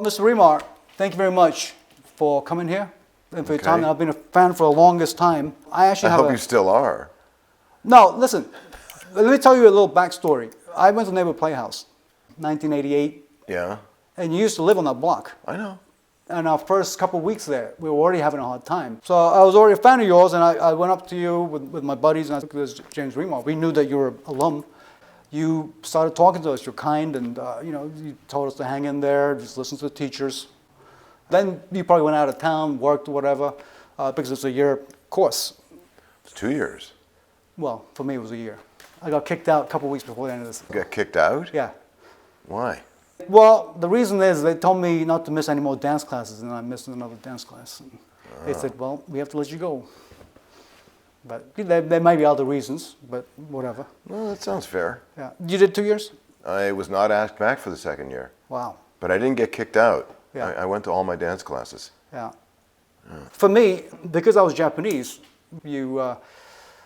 Mr. Remar, thank you very much for coming here and for your time. I've been a fan for the longest time. I hope you still are. No, listen. Let me tell you a little backstory. I went to Neighborhood Playhouse, 1988. Yeah. And you used to live on that block. I know. And our first couple of weeks there, we were already having a hard time. So I was already a fan of yours, and I went up to you with my buddies, and I took this James Remar. We knew that you were an alum. You started talking to us. You're kind, and you told us to hang in there, just listen to the teachers. Then you probably went out of town, worked or whatever, because it's a year course. It's 2 years. Well, for me, it was a year. I got kicked out a couple of weeks before the end of this. You got kicked out? Yeah. Why? Well, the reason is they told me not to miss any more dance classes, and I missed another dance class. And they said, well, we have to let you go. But there may be other reasons, but whatever. Well, that sounds fair. Yeah. You did 2 years? I was not asked back for the second year. Wow. But I didn't get kicked out. Yeah. I went to all my dance classes. Yeah. For me, because I was Japanese, you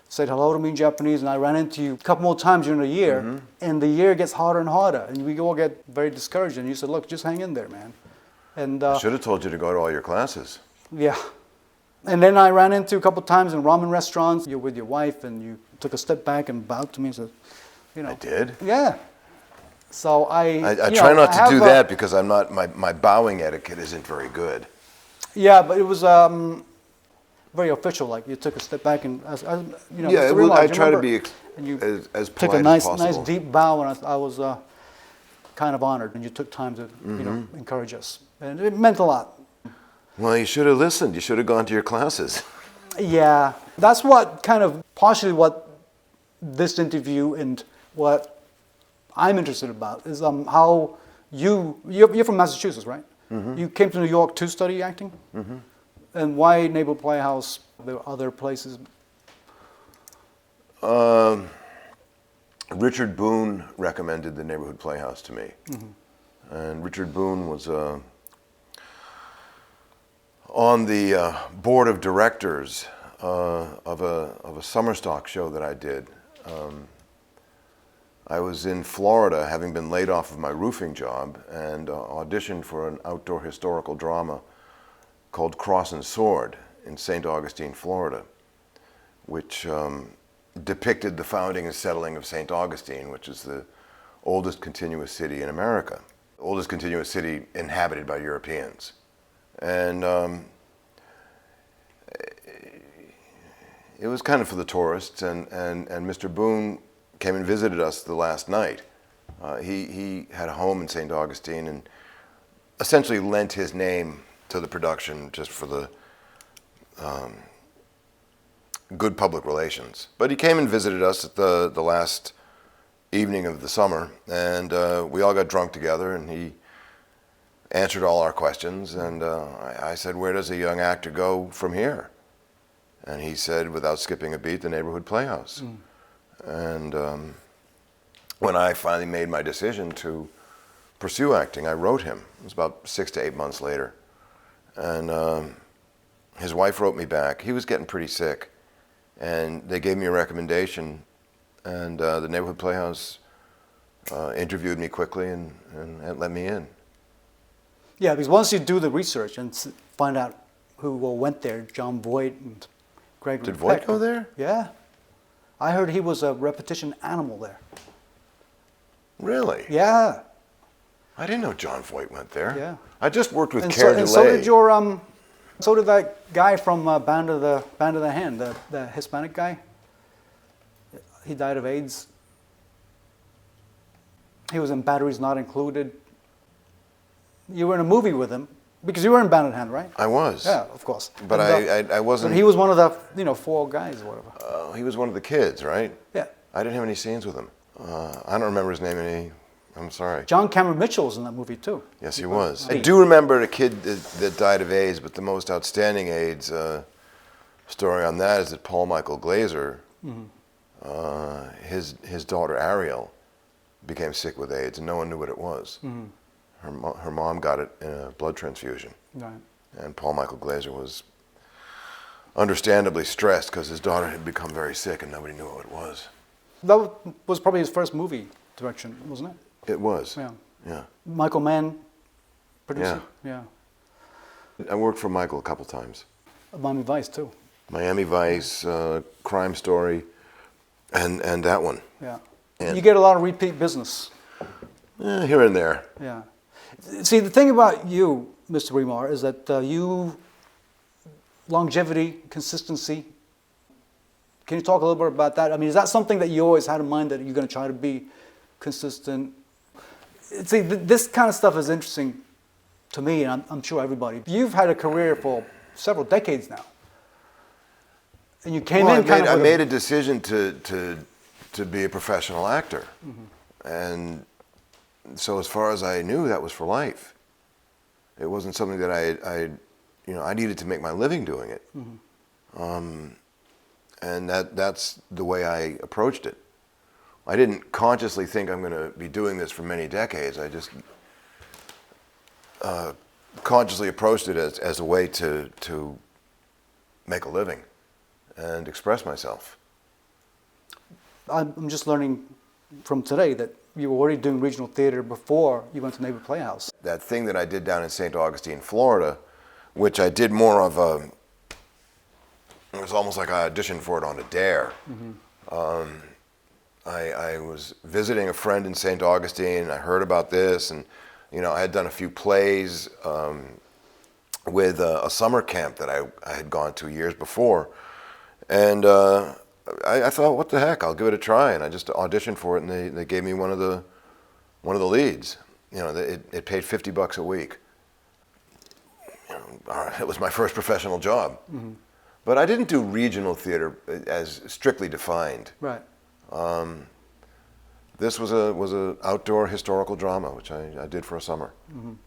said hello to me in Japanese, and I ran into you a couple more times during the year, and the year gets harder and harder, and we all get very discouraged, and you said, look, just hang in there, man. And I should have told you to go to all your classes. Yeah. And then I ran into a couple times in ramen restaurants. You're with your wife, and you took a step back and bowed to me and said, I did? Yeah. So I try not to do that because I'm not, my bowing etiquette isn't very good. Yeah, but it was very official. Like you took a step back and, Yeah, I try to be as polite took a nice, as possible. nice deep bow, and I was kind of honored. And you took time to, encourage us, and it meant a lot. Well, you should have listened. You should have gone to your classes. Yeah, that's what kind of partially what this interview and what I'm interested about is how you're from Massachusetts, right? Mm-hmm. You came to New York to study acting? Mm-hmm. And why Neighborhood Playhouse? There were other places? Richard Boone recommended the Neighborhood Playhouse to me. Mm-hmm. And Richard Boone was on the board of directors of a summer stock show that I did. I was in Florida, having been laid off of my roofing job, and auditioned for an outdoor historical drama called Cross and Sword in St. Augustine, Florida, which depicted the founding and settling of St. Augustine, which is the oldest continuous city in America, the oldest continuous city inhabited by Europeans. And it was kind of for the tourists, and Mr. Boone came and visited us the last night. He had a home in St. Augustine and essentially lent his name to the production just for the good public relations. But he came and visited us at the last evening of the summer, and we all got drunk together, and he answered all our questions, and I said, where does a young actor go from here? And he said, without skipping a beat, the Neighborhood Playhouse. Mm. And when I finally made my decision to pursue acting, I wrote him. It was about 6 to 8 months later. And his wife wrote me back. He was getting pretty sick. And they gave me a recommendation. And the Neighborhood Playhouse interviewed me quickly and let me in. Yeah, because once you do the research and find out who all went there, John Voight and Greg Did Voight go there? Yeah. I heard he was a repetition animal there. Really? Yeah. I didn't know John Voight went there. Yeah. I just worked with and Care so, and so did your so did that guy from Band of the Hand, the Hispanic guy. He died of AIDS. He was in Batteries Not Included. You were in a movie with him because you were in Band of the Hand, right? I was. Yeah, of course. But I wasn't. But he was one of the 4 guys or whatever. He was one of the kids, right? Yeah. I didn't have any scenes with him. I don't remember his name. I'm sorry. John Cameron Mitchell was in that movie too. Yes, he was. I do remember a kid that died of AIDS, but the most outstanding AIDS story on that is that Paul Michael Glaser, his daughter Ariel, became sick with AIDS, and no one knew what it was. Mm-hmm. Her mom got it in a blood transfusion. Right. And Paul Michael Glaser was understandably stressed because his daughter had become very sick and nobody knew what it was. That was probably his first movie direction, wasn't it? It was. Yeah. Yeah. Michael Mann producer? Yeah. I worked for Michael a couple times. Miami Vice too. Miami Vice, Crime Story, and that one. Yeah. And You get a lot of repeat business. here and there. Yeah. See, the thing about you, Mr. Remar, is that longevity, consistency. Can you talk a little bit about that? I mean, is that something that you always had in mind, that you're going to try to be consistent? See, this kind of stuff is interesting to me, and I'm sure everybody. You've had a career for several decades now, and you came in. I made a decision to be a professional actor, and so as far as I knew, that was for life. It wasn't something that I needed to make my living doing it. And that's the way I approached it. I didn't consciously think I'm going to be doing this for many decades. I just consciously approached it as a way to make a living and express myself. I'm just learning from today that you were already doing regional theater before you went to Neighborhood Playhouse. That thing that I did down in St. Augustine, Florida, which I did more of it was almost like I auditioned for it on a dare. I was visiting a friend in St. Augustine. I heard about this, and I had done a few plays with a summer camp that I had gone to years before, and I thought, what the heck? I'll give it a try, and I just auditioned for it, and they gave me one of the leads. It paid $50 a week. It was my first professional job. But I didn't do regional theater as strictly defined. Right. This was a outdoor historical drama, which I did for a summer. And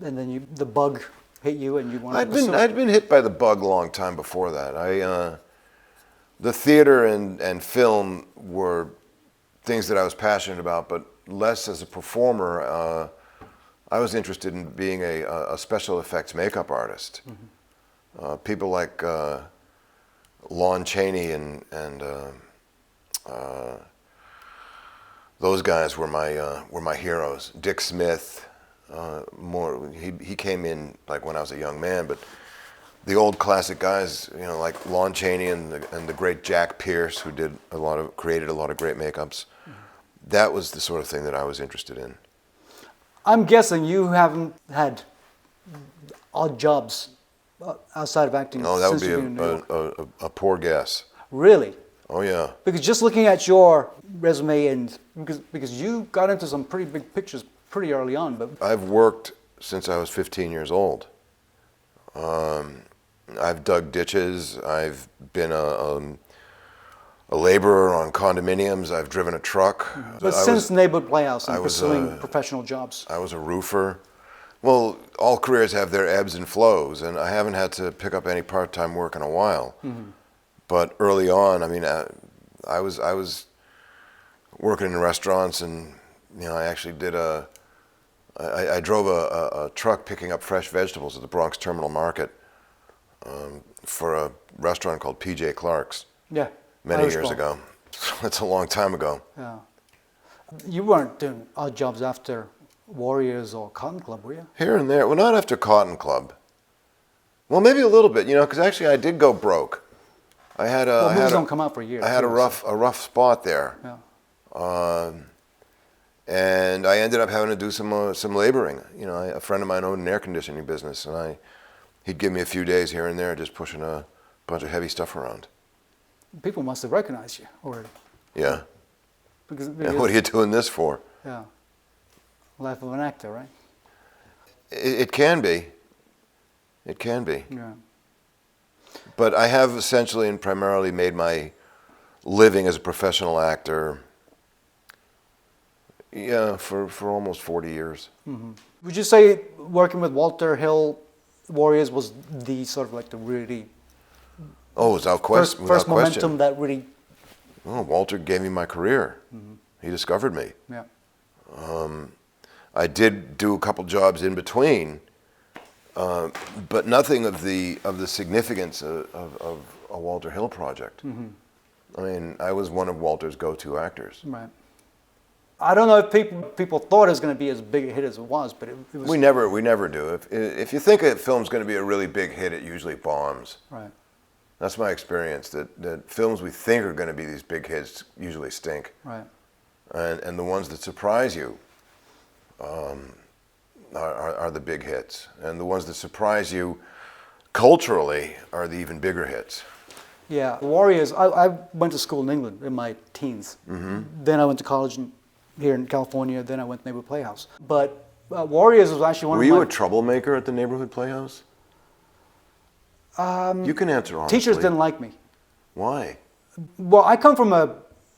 then the bug hit you, and you wanted to I'd been hit by the bug a long time before that. The theater and film were things that I was passionate about, but less as a performer. I was interested in being a special effects makeup artist. People like Lon Chaney and those guys were my heroes. Dick Smith, he came in like when I was a young man, but the old classic guys, like Lon Chaney and the great Jack Pierce, who created a lot of great makeups. That was the sort of thing that I was interested in. I'm guessing you haven't had odd jobs outside of acting. No, that would be a poor guess. Really? Oh yeah. Because just looking at your resume, and because you got into some pretty big pictures pretty early on, but I've worked since I was 15 years old. I've dug ditches. I've been a laborer on condominiums. I've driven a truck. But since Neighborhood Playhouse and pursuing professional jobs. I was a roofer. Well, all careers have their ebbs and flows, and I haven't had to pick up any part-time work in a while. But early on, I was working in restaurants, and I actually did I drove a truck picking up fresh vegetables at the Bronx Terminal Market for a restaurant called P.J. Clark's. Yeah. Many years ago. That's a long time ago. Yeah. You weren't doing odd jobs after Warriors or Cotton Club, were you? Here and there. Well, not after Cotton Club. Well, maybe a little bit, because actually I did go broke. Movies don't come out for years. I had a rough spot there. Yeah. And I ended up having to do some laboring. A friend of mine owned an air conditioning business, and he'd give me a few days here and there just pushing a bunch of heavy stuff around. People must have recognized you already. Yeah. Because what are you doing this for? Yeah. Life of an actor, right? It can be. It can be. Yeah. But I have essentially and primarily made my living as a professional actor, for almost 40 years. Would you say working with Walter Hill Warriors was the sort of like the really without question. First momentum that really... Oh, Walter gave me my career. He discovered me. Yeah. I did do a couple jobs in between, but nothing of the significance of a Walter Hill project. I was one of Walter's go-to actors. Right. I don't know if people thought it was going to be as big a hit as it was, but it was. We never do. If you think a film's going to be a really big hit, it usually bombs. Right. That's my experience. That films we think are going to be these big hits usually stink. Right. And the ones that surprise you are the big hits, and the ones that surprise you culturally are the even bigger hits. Yeah, Warriors. I went to school in England in my teens. Mm-hmm. Then I went to college here in California. Then I went to Neighborhood Playhouse. But Warriors was actually one Were of my... you a troublemaker at the Neighborhood Playhouse? You can answer honestly. Teachers didn't like me. Why? Well, I come from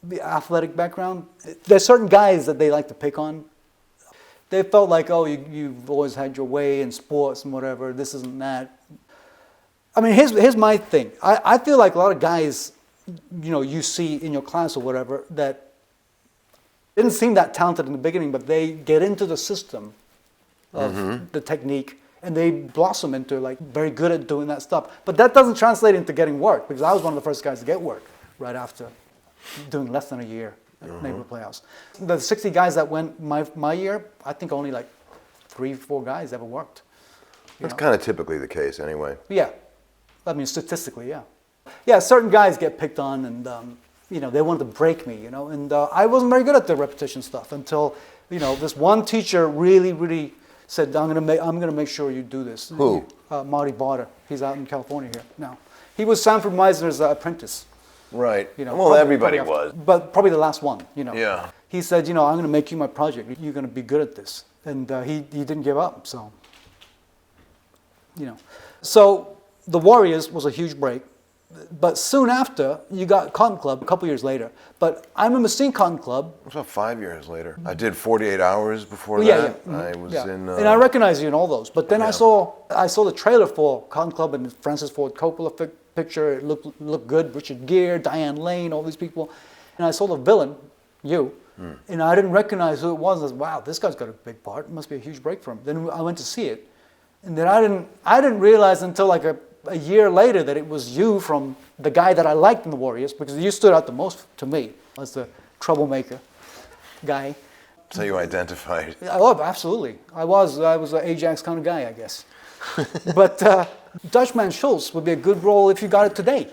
the athletic background. There's certain guys that they like to pick on. They felt like, oh, you've always had your way in sports and whatever. This isn't that. I mean, here's my thing. I feel like a lot of guys, you see in your class or whatever, that didn't seem that talented in the beginning, but they get into the system of the technique and they blossom into like very good at doing that stuff. But that doesn't translate into getting work, because I was one of the first guys to get work right after doing less than a year at Neighborhood Playhouse. The 60 guys that went my year, I think only like 3-4 guys ever worked. That's kind of typically the case anyway. Yeah. I mean, statistically, yeah. Yeah, certain guys get picked on and, they wanted to break me, and I wasn't very good at the repetition stuff until, this one teacher really said, I'm gonna make sure you do this. Who? Marty Barter. He's out in California here now. He was Sanford Meisner's apprentice. Right. Well, probably, everybody was. But probably the last one, Yeah. He said, I'm going to make you my project. You're going to be good at this. And he didn't give up, so, So the Warriors was a huge break. But soon after, you got Cotton Club a couple years later. But I remember seeing Cotton Club. It was about 5 years later. I did 48 Hours before Yeah, that. yeah. I was in... and I recognize you in all those. But then I saw the trailer for Cotton Club and Francis Ford Coppola picture. It looked good. Richard Gere, Diane Lane, all these people. And I saw the villain, you, and I didn't recognize who it was. I was, wow, this guy's got a big part. It must be a huge break for him. Then I went to see it. And then I didn't realize until like a year later that it was you from the guy that I liked in the Warriors, because you stood out the most to me as the troublemaker guy. So you identified. Oh, absolutely. I was an Ajax kind of guy, I guess. But Dutchman Schultz would be a good role if you got it today.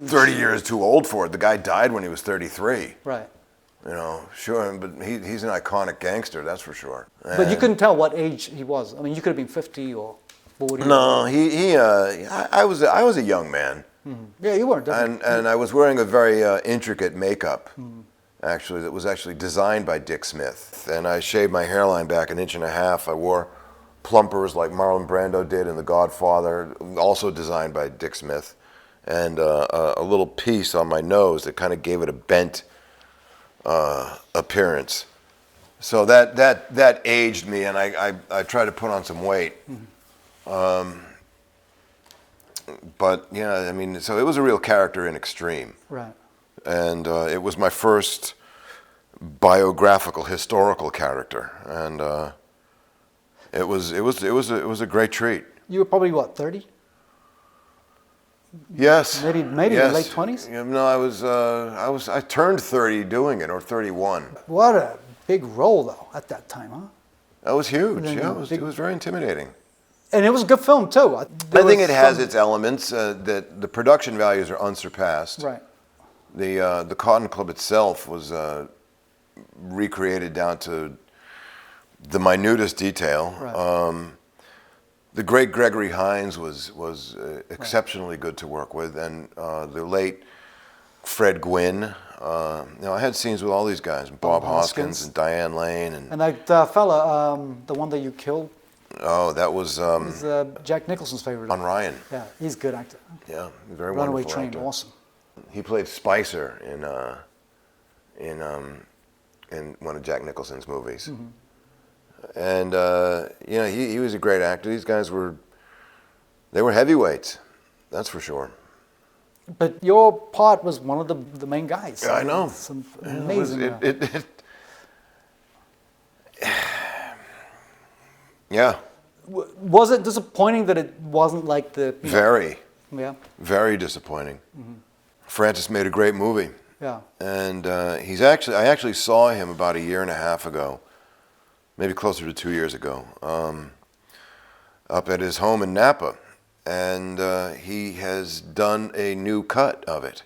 30 years too old for it. The guy died when he was 33. Right. Sure, but he's an iconic gangster, that's for sure. But you couldn't tell what age he was. I mean, you could have been 50 or 40. No, I was a young man. Mm-hmm. Yeah, you were. Definitely. And I was wearing a very intricate makeup, actually, that was actually designed by Dick Smith. And I shaved my hairline back 1.5 inches. I wore plumpers like Marlon Brando did in The Godfather, also designed by Dick Smith. And a little piece on my nose that kind of gave it a bent appearance. So that aged me, and I tried to put on some weight. But yeah, I mean, so it was a real character in extreme. Right. And it was my first biographical, historical character, and it was a great treat. You were probably what, 30? Yes. Maybe yes. late 20s? Yeah, no, I turned 30 doing it, or 31. What a big role though at that time, huh? That was huge. Yeah, it was very intimidating. And it was a good film too. I think it has its elements. That the production values are unsurpassed. Right. The Cotton Club itself was recreated down to the minutest detail. Right. The great Gregory Hines was exceptionally good to work with, and the late Fred Gwynne. I had scenes with all these guys, Bob Hoskins and Diane Lane, and that fella, the one that you killed. Oh, that was Jack Nicholson's favorite. John Ryan. Yeah, he's a good actor. Yeah, very Runaway wonderful Train, actor. awesome. He played Spicer in one of Jack Nicholson's movies. Mm-hmm. And he was a great actor. These guys were heavyweights, that's for sure. But your part was one of the main guys. Yeah, I know. Some amazing. Yeah. Was it disappointing that it wasn't like the... Very. Yeah. Very disappointing. Mm-hmm. Francis made a great movie, Yeah. And I actually saw him about a year and a half ago, maybe closer to 2 years ago, up at his home in Napa. And he has done a new cut of it,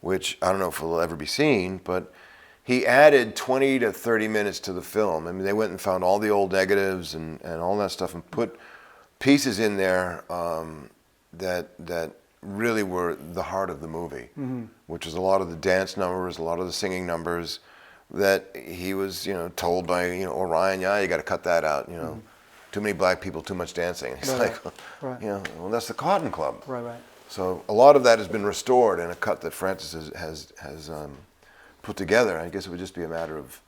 which I don't know if it will ever be seen, but he added 20 to 30 minutes to the film. I mean, they went and found all the old negatives and all that stuff and put pieces in there that really were the heart of the movie, which was a lot of the dance numbers, a lot of the singing numbers that he was, told by, Orion, yeah, you got to cut that out, too many black people, too much dancing. He's Right, like, right. well, that's the Cotton Club. Right. So a lot of that has been restored in a cut that Francis has put together. I guess it would just be a matter of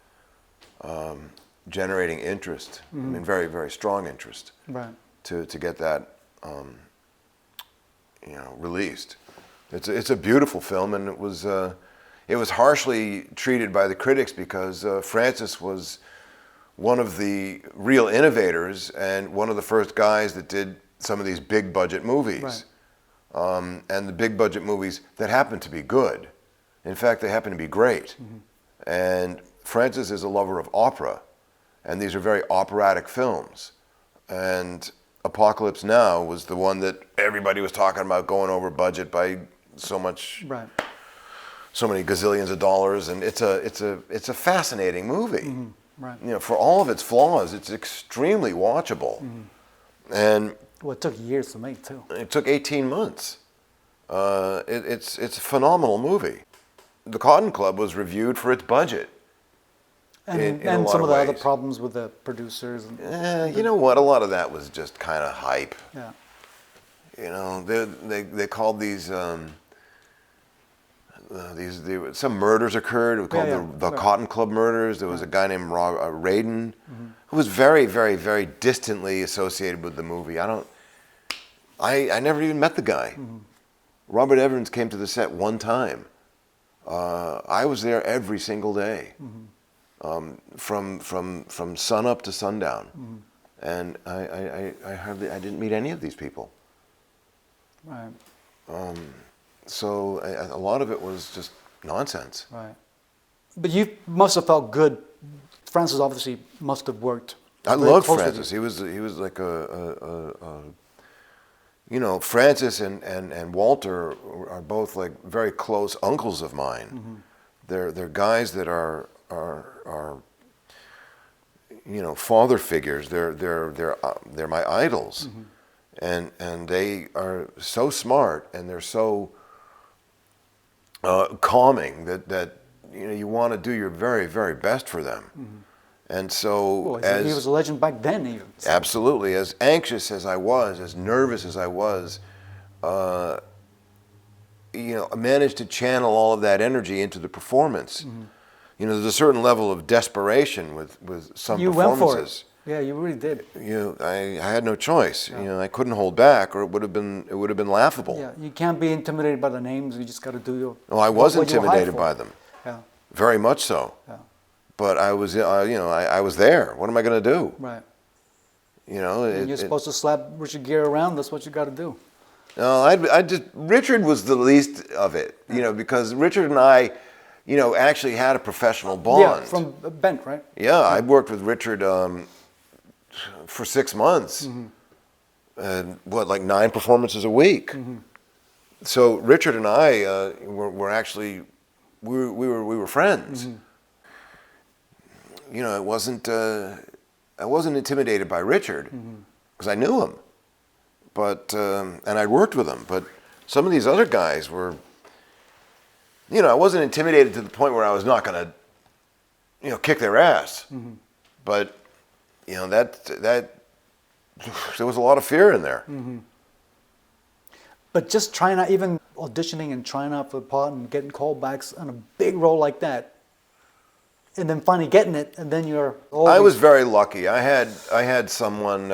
generating interest. I mean, very, very strong interest. Right. To get that released. It's a beautiful film, and it was harshly treated by the critics because Francis was one of the real innovators and one of the first guys that did some of these big budget movies. Right. And the big budget movies that happen to be good. In fact, they happen to be great. And Francis is a lover of opera, and these are very operatic films. And Apocalypse Now was the one that everybody was talking about going over budget by so much, Right. so many gazillions of dollars, and it's a fascinating movie. Right. For all of its flaws, it's extremely watchable. And Well, it took years to make too. it took 18 months. It's a phenomenal movie. The Cotton Club was reviewed for its budget. And, in a and lot some of the other ways. problems with the producers. And, You know what? A lot of that was just kind of hype. yeah. They called these some murders occurred. It was called the Right. Cotton Club murders. There was a guy named Radin who was very, very, very distantly associated with the movie. I never even met the guy. Robert Evans came to the set one time. I was there every single day, from sun up to sundown, and I didn't meet any of these people. Right. So a lot of it was just nonsense. Right. But you must have felt good. Francis obviously must have worked. I very loved close with Francis. you. He was like Francis and Walter are both like very close uncles of mine. They're guys that are father figures. They're my idols, and they are so smart and they're so calming that you want to do your very, very best for them. And so, Well, he was a legend back then, even. So. absolutely, as anxious as I was, as nervous as I was, I managed to channel all of that energy into the performance. There's a certain level of desperation with some You performances. went for it. Yeah, you really did. I had no choice. I couldn't hold back, or it would have been laughable. Yeah, you can't be intimidated by the names. You just got to do your. Well, I was what you were hired intimidated for. by them, Yeah, very much so. yeah, But I was, I was there. What am I going to do? right. And You're supposed to slap Richard Gere around. That's what you got to do. No, Richard was the least of it, because Richard and I, actually had a professional bond. Yeah, from Bent, right? Yeah, I worked with Richard for 6 months, and like 9 performances a week. So Richard and I were actually we were friends. I wasn't intimidated by Richard because I knew him, but and I'd worked with him. But some of these other guys were, I wasn't intimidated to the point where I was not going to, kick their ass. But that there was a lot of fear in there. But just trying out, even auditioning and trying out for the part and getting callbacks on a big role like that, and then finally getting it, and then you're. I was very lucky. I had someone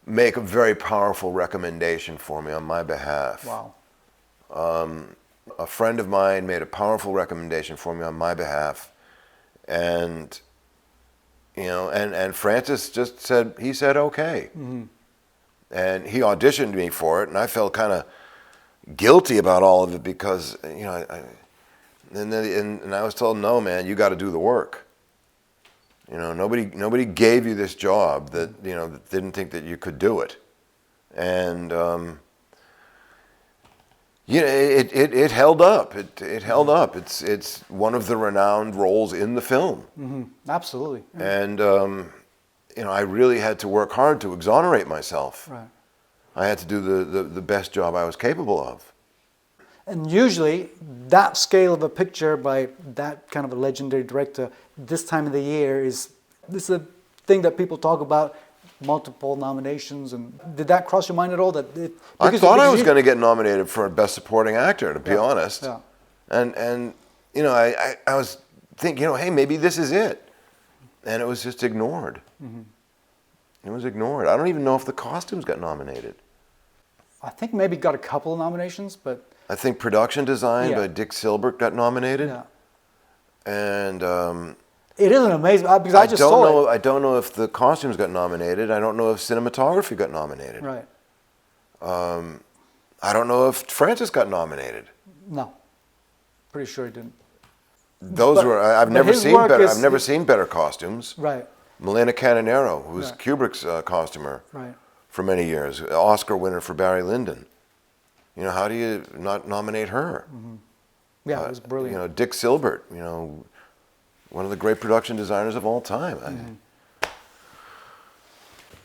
make a very powerful recommendation for me on my behalf. Wow. A friend of mine made a powerful recommendation for me on my behalf, and and Francis just said okay, and he auditioned me for it, and I felt kind of guilty about all of it because And I was told, no, man, you got to do the work. You know, nobody gave you this job that, you know, that didn't think that you could do it. And you know, it held up. It held up. It's one of the renowned roles in the film. Mm-hmm. Absolutely. And you know, I really had to work hard to exonerate myself. Right. I had to do the best job I was capable of. And usually, that scale of a picture by that kind of a legendary director, this time of the year this is a thing that people talk about. Multiple nominations, and did that cross your mind at all? I thought I was going to get nominated for Best Supporting Actor, to be honest. Yeah. And you know, I was thinking, you know, hey, maybe this is it, and it was just ignored. Mm-hmm. It was ignored. I don't even know if the costumes got nominated. I think maybe got a couple of nominations, but I think production design by Dick Silbert got nominated, and. It isn't amazing because I just saw it. I don't know if the costumes got nominated. I don't know if cinematography got nominated. Right. I don't know if Francis got nominated. No. Pretty sure he didn't. I've never seen better costumes. Right. Milena Canonero, who was Kubrick's costumer for many years, Oscar winner for Barry Lyndon. You know, how do you not nominate her? Mm-hmm. Yeah, it was brilliant. You know, Dick Silbert, you know, one of the great production designers of all time. Mm-hmm.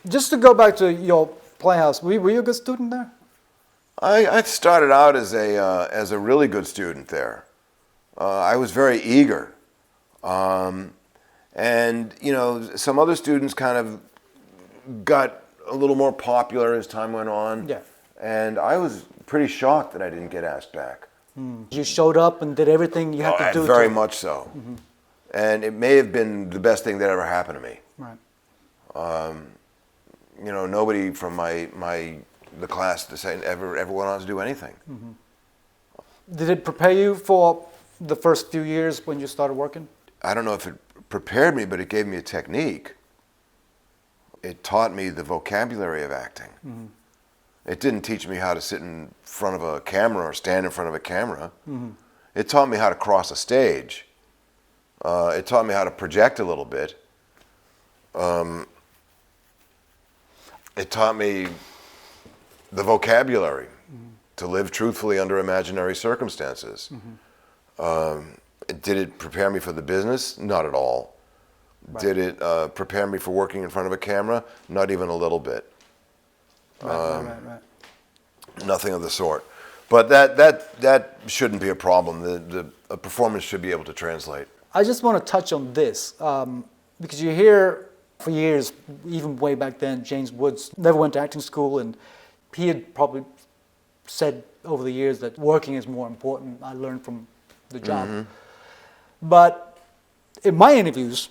Just to go back to your Playhouse, were you a good student there? I started out as a really good student there. I was very eager, and you know, some other students kind of got a little more popular as time went on. Yeah. And I was pretty shocked that I didn't get asked back. You showed up and did everything you had to do. Very much so. Mm-hmm. And it may have been the best thing that ever happened to me. Right. You know, nobody from the class ever went on to do anything. Mm-hmm. Did it prepare you for the first few years when you started working? I don't know if it prepared me, but it gave me a technique. It taught me the vocabulary of acting. Mm-hmm. It didn't teach me how to sit in front of a camera or stand in front of a camera. Mm-hmm. It taught me how to cross a stage. It taught me how to project a little bit. It taught me the vocabulary to live truthfully under imaginary circumstances. Did it prepare me for the business? Not at all. Right. Did it prepare me for working in front of a camera? Not even a little bit. Right. Nothing of the sort. But that shouldn't be a problem. A performance should be able to translate. I just want to touch on this because you hear for years, even way back then, James Woods never went to acting school, and he had probably said over the years that working is more important. I learned from the job. Mm-hmm. But in my interviews,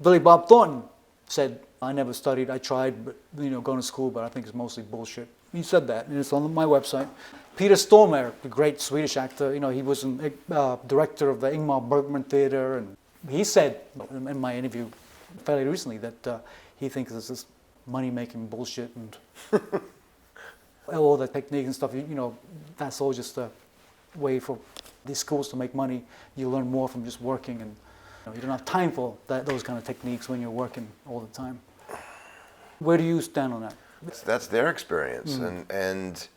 Billy Bob Thornton said, I never studied, I tried, but going to school, but I think it's mostly bullshit. He said that, and it's on my website. Peter Stormare, the great Swedish actor, he was a director of the Ingmar Bergman Theater, and he said in my interview fairly recently that he thinks this is money-making bullshit and all the techniques and stuff, that's all just a way for these schools to make money. You learn more from just working, and you don't have time for those kind of techniques when you're working all the time. Where do you stand on that? That's their experience, and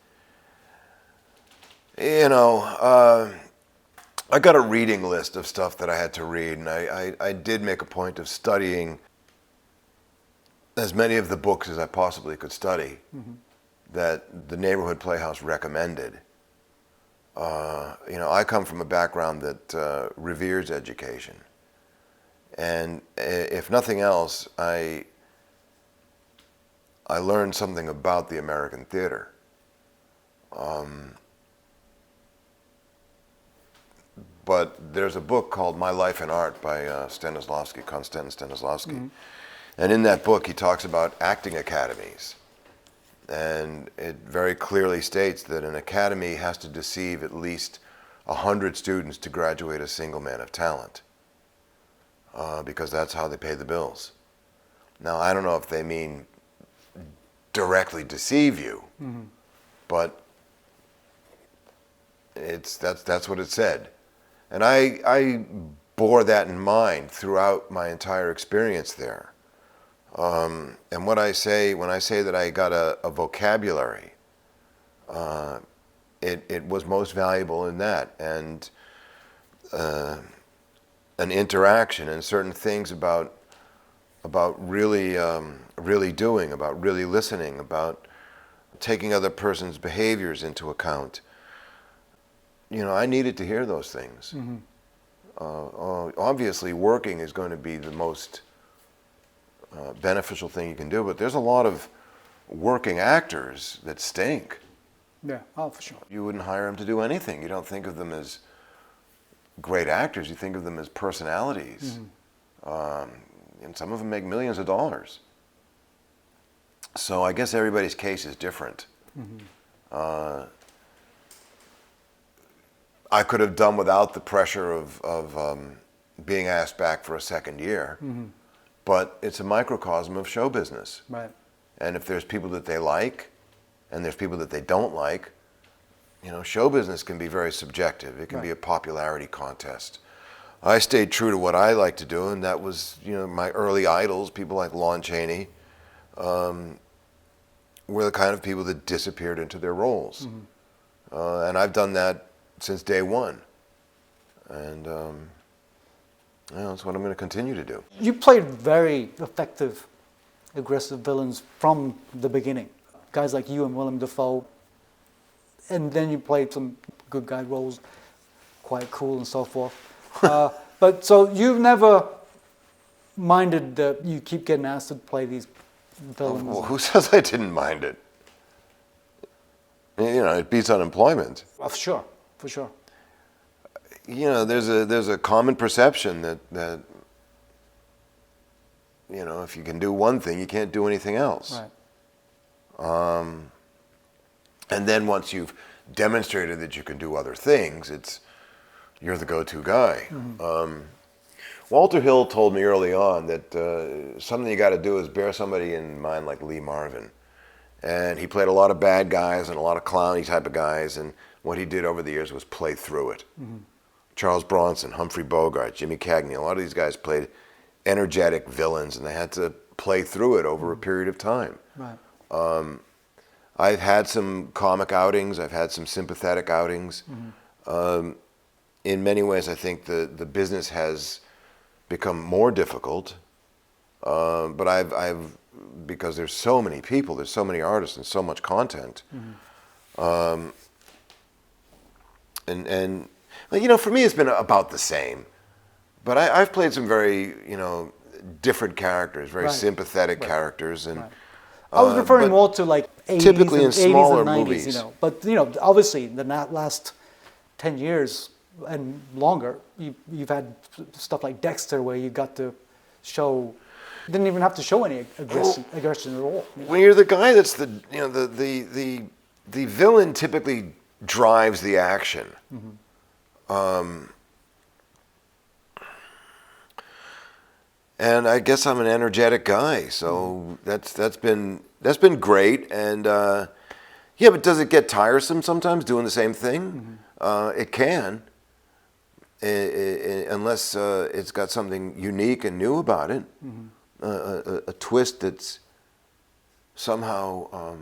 I got a reading list of stuff that I had to read, and I did make a point of studying as many of the books as I possibly could study that the Neighborhood Playhouse recommended. I come from a background that reveres education, and if nothing else, I learned something about the American theater. But there's a book called My Life in Art by Konstantin Stanislavski. And in that book, he talks about acting academies. And it very clearly states that an academy has to deceive at least 100 students to graduate a single man of talent, because that's how they pay the bills. Now, I don't know if they mean directly deceive you, but that's what it said. And I bore that in mind throughout my entire experience there. And what I say when I say that I got a vocabulary, it was most valuable in that, and an interaction and certain things about really really doing, about really listening, about taking other person's behaviors into account. You know, I needed to hear those things. Mm-hmm. Obviously, working is going to be the most beneficial thing you can do, but there's a lot of working actors that stink. Yeah, oh, for sure. You wouldn't hire them to do anything. You don't think of them as great actors. You think of them as personalities. Mm-hmm. And some of them make millions of dollars. So I guess everybody's case is different. Mm-hmm. I could have done without the pressure of being asked back for a second year, Mm-hmm. but it's a microcosm of show business. Right. And if there's people that they like, and there's people that they don't like, you know, show business can be very subjective. It can be a popularity contest. I stayed true to what I like to do, and that was, you know, my early idols, people like Lon Chaney, were the kind of people that disappeared into their roles. Mm-hmm. And I've done that since day one. And you know, that's what I'm going to continue to do. You played very effective, aggressive villains from the beginning. Guys like you and Willem Dafoe. And then you played some good guy roles, quite cool and so forth. But so you've never minded that you keep getting asked to play these villains? Well, who says I didn't mind it? You know, it beats unemployment. Oh, for sure, for sure. You know, there's a common perception that you know, if you can do one thing, you can't do anything else. Right. And then once you've demonstrated that you can do other things, you're the go-to guy. Mm-hmm. Walter Hill told me early on that something you got to do is bear somebody in mind like Lee Marvin. And he played a lot of bad guys and a lot of clowny type of guys, and what he did over the years was play through it. Mm-hmm. Charles Bronson, Humphrey Bogart, Jimmy Cagney, a lot of these guys played energetic villains, and they had to play through it over a period of time. Right. I've had some comic outings, I've had some sympathetic outings. Mm-hmm. In many ways, I think the business has become more difficult, but I've because there's so many people, there's so many artists and so much content. Mm-hmm. And you know, for me, it's been about the same. But I've played some very, you know, different characters, very sympathetic characters, and I was referring more to like 80s typically and, in smaller 80s and 90s, movies. you know. But you know, obviously, in the last 10 years and longer, you've had stuff like Dexter, where you got to show, didn't even have to show any aggression at all. You know? When you're the guy that's the, you know, the villain typically drives the action. Mm-hmm. And I guess I'm an energetic guy, so that's been great. And yeah, but does it get tiresome sometimes doing the same thing? Mm-hmm. It can, unless it's got something unique and new about it, a twist that's somehow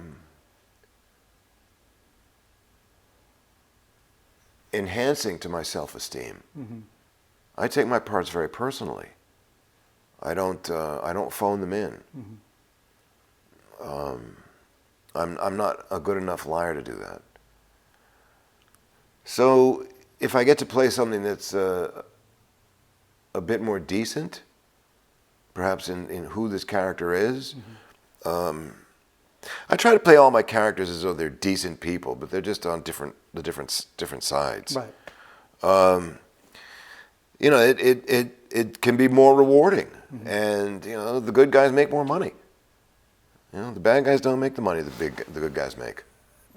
enhancing to my self-esteem. Mm-hmm. I take my parts very personally. I don't phone them in. Mm-hmm. I'm not a good enough liar to do that. So if I get to play something that's a bit more decent, perhaps in who this character is, I try to play all my characters as though they're decent people, but they're just on different sides. Right. You know, it can be more rewarding. Mm-hmm. And, you know, the good guys make more money. You know, the bad guys don't make the money the good guys make.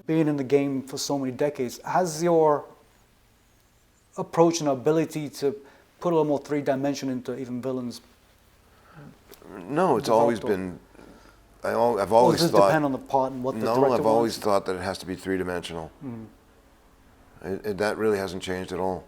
Being in the game for so many decades, has your approach and ability to put a little more three-dimension into even villains? No, it's always been. I've always or does it thought. depend on the part and what the director No, wants? I've always thought that it has to be three-dimensional. Mm. That really hasn't changed at all.